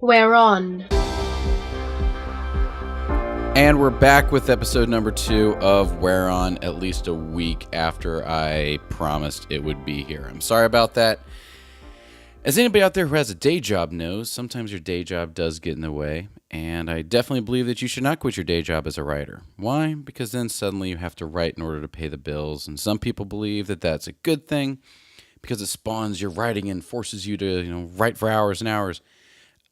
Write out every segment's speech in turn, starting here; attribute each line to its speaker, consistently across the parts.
Speaker 1: Whereon.
Speaker 2: And we're back with episode number 2 of Whereon, at least a week after I promised it would be here. I'm sorry about that. As anybody out there who has a day job knows, sometimes your day job does get in the way, and I definitely believe that you should not quit your day job as a writer. Why? Because then suddenly you have to write in order to pay the bills, and some people believe that that's a good thing because it spawns your writing and forces you to, write for hours and hours.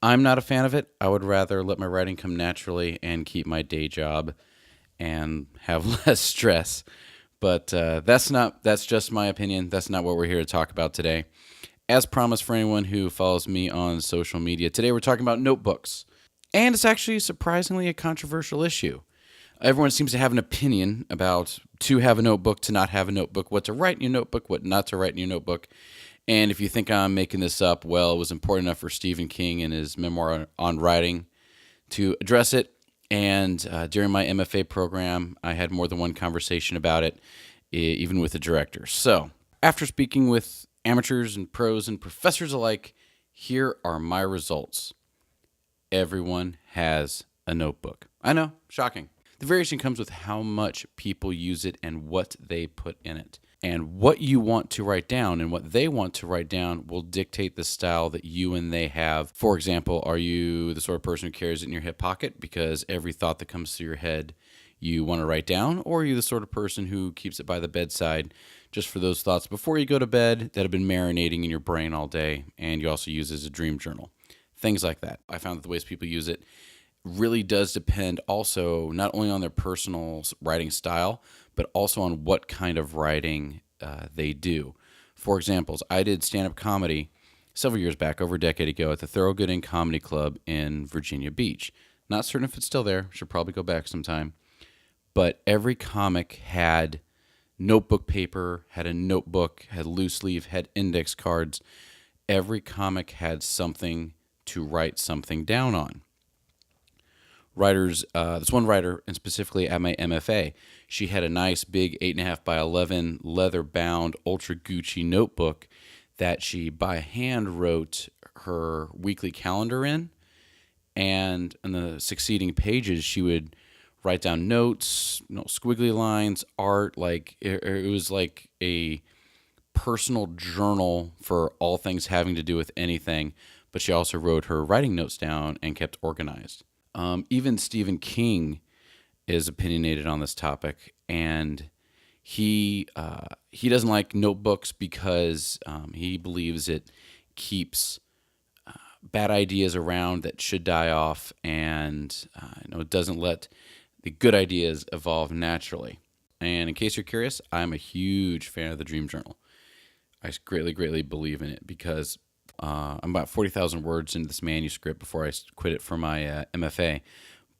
Speaker 2: I'm not a fan of it. I would rather let my writing come naturally and keep my day job and have less stress. But that's just my opinion. That's not what we're here to talk about today. As promised, for anyone who follows me on social media, today we're talking about notebooks. And it's actually surprisingly a controversial issue. Everyone seems to have an opinion about to have a notebook, to not have a notebook, what to write in your notebook, what not to write in your notebook. And if you think I'm making this up, well, it was important enough for Stephen King in his memoir on writing to address it. And during my MFA program, I had more than one conversation about it, even with the director. So after speaking with amateurs and pros and professors alike, here are my results. Everyone has a notebook. I know, shocking. The variation comes with how much people use it and what they put in it. And what you want to write down and what they want to write down will dictate the style that you and they have. For example, are you the sort of person who carries it in your hip pocket because every thought that comes through your head you want to write down? Or are you the sort of person who keeps it by the bedside just for those thoughts before you go to bed that have been marinating in your brain all day, and you also use it as a dream journal? Things like that. I found that the ways people use it really does depend also not only on their personal writing style, but also on what kind of writing they do. For examples, I did stand-up comedy several years back, over a decade ago, at the Thorogood Inn Comedy Club in Virginia Beach. Not certain if it's still there. Should probably go back sometime. But every comic had notebook paper, had a notebook, had loose leaf, had index cards. Every comic had something to write something down on. Writers, this one writer, and specifically at my MFA, she had a nice big 8.5 by 11 leather-bound Ultra Gucci notebook that she by hand wrote her weekly calendar in, and in the succeeding pages she would write down notes, squiggly lines, art. Like it was like a personal journal for all things having to do with anything. But she also wrote her writing notes down and kept organized. Even Stephen King is opinionated on this topic, and he doesn't like notebooks because he believes it keeps bad ideas around that should die off, and it doesn't let the good ideas evolve naturally. And in case you're curious, I'm a huge fan of the Dream Journal. I greatly, greatly believe in it because I'm about 40,000 words into this manuscript before I quit it for my MFA.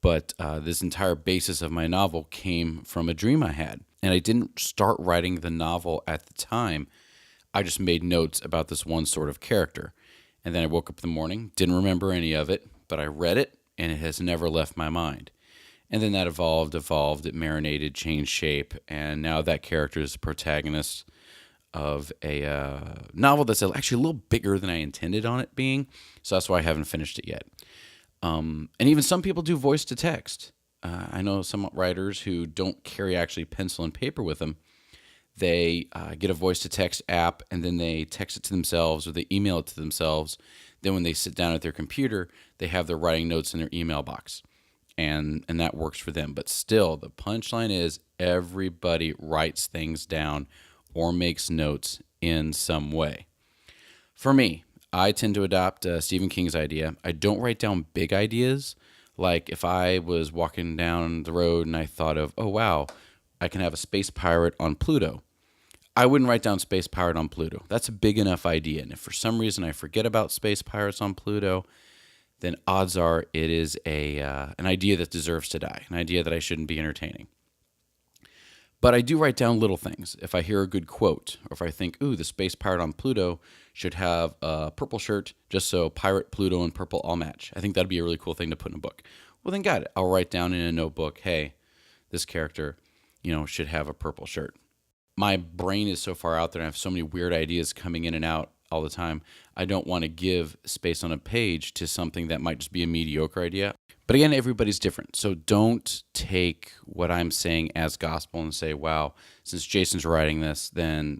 Speaker 2: But this entire basis of my novel came from a dream I had. And I didn't start writing the novel at the time. I just made notes about this one sort of character. And then I woke up in the morning, didn't remember any of it, but I read it, and it has never left my mind. And then that evolved, it marinated, changed shape, and now that character is the protagonist of a novel that's actually a little bigger than I intended on it being, so that's why I haven't finished it yet. And even some people do voice to text. I know some writers who don't carry actually pencil and paper with them. They get a voice to text app, and then they text it to themselves or they email it to themselves. Then when they sit down at their computer, they have their writing notes in their email box, and that works for them. But still, the punchline is everybody writes things down or makes notes in some way. For me, I tend to adopt Stephen King's idea. I don't write down big ideas. Like if I was walking down the road and I thought of, oh wow, I can have a space pirate on Pluto. I wouldn't write down space pirate on Pluto. That's a big enough idea. And if for some reason I forget about space pirates on Pluto, then odds are it is an idea that deserves to die, an idea that I shouldn't be entertaining. But I do write down little things. If I hear a good quote, or if I think, ooh, the space pirate on Pluto should have a purple shirt just so pirate, Pluto, and purple all match. I think that'd be a really cool thing to put in a book. Well, then got it. I'll write down in a notebook, hey, this character, should have a purple shirt. My brain is so far out there and I have so many weird ideas coming in and out all the time. I don't want to give space on a page to something that might just be a mediocre idea. But again, everybody's different. So don't take what I'm saying as gospel and say, wow, since Jason's writing this,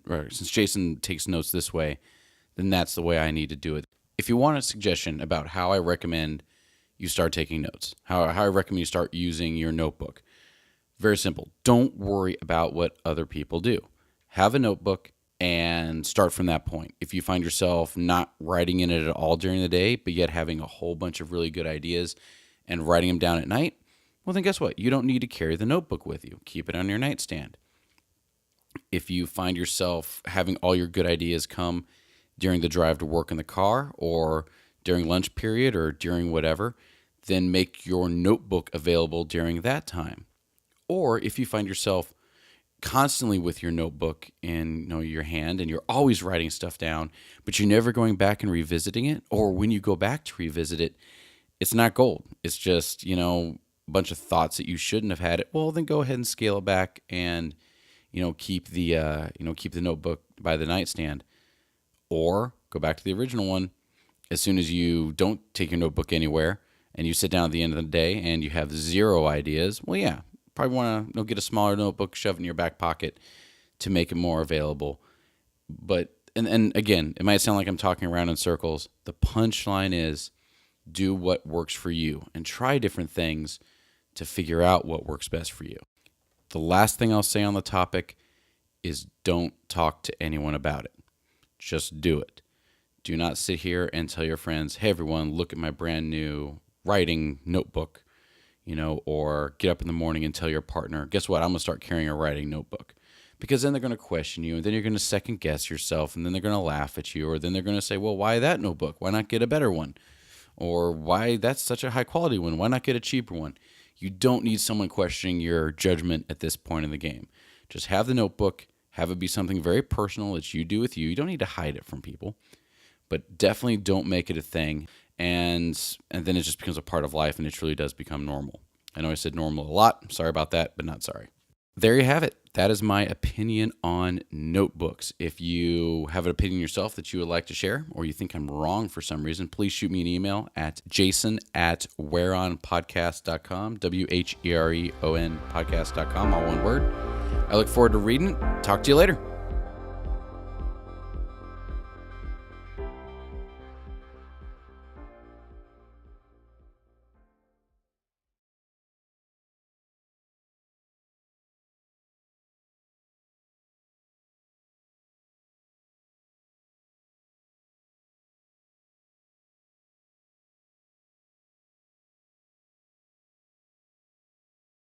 Speaker 2: or since Jason takes notes this way, then that's the way I need to do it. If you want a suggestion about how I recommend you start taking notes, how I recommend you start using your notebook, very simple. Don't worry about what other people do. Have a notebook and start from that point. If you find yourself not writing in it at all during the day, but yet having a whole bunch of really good ideas and writing them down at night, well, then guess what? You don't need to carry the notebook with you. Keep it on your nightstand. If you find yourself having all your good ideas come during the drive to work in the car or during lunch period or during whatever, then make your notebook available during that time. Or if you find yourself constantly with your notebook in your hand and you're always writing stuff down, but you're never going back and revisiting it, or when you go back to revisit it, it's not gold. It's just, a bunch of thoughts that you shouldn't have had it. Well, then go ahead and scale it back and, keep the notebook by the nightstand, or go back to the original one. As soon as you don't take your notebook anywhere and you sit down at the end of the day and you have 0 ideas, well, yeah, probably want to get a smaller notebook, shove it in your back pocket to make it more available. But, and again, it might sound like I'm talking around in circles. The punchline is do what works for you and try different things to figure out what works best for you. The last thing I'll say on the topic is don't talk to anyone about it. Just do it. Do not sit here and tell your friends, hey, everyone, look at my brand new writing notebook, or get up in the morning and tell your partner, guess what, I'm going to start carrying a writing notebook. Because then they're going to question you, and then you're going to second guess yourself, and then they're going to laugh at you, or then they're going to say, well, why that notebook? Why not get a better one? Or why that's such a high quality one? Why not get a cheaper one? You don't need someone questioning your judgment at this point in the game. Just have the notebook, have it be something very personal that you do with you. You don't need to hide it from people, but definitely don't make it a thing. And then it just becomes a part of life, and it truly does become normal. I know I said normal a lot. Sorry about that, but not sorry. There you have it. That is my opinion on notebooks. If you have an opinion yourself that you would like to share, or you think I'm wrong for some reason, please shoot me an email at jason@whereonpodcast.com, WHEREON podcast.com, all one word. I look forward to reading it. Talk to you later.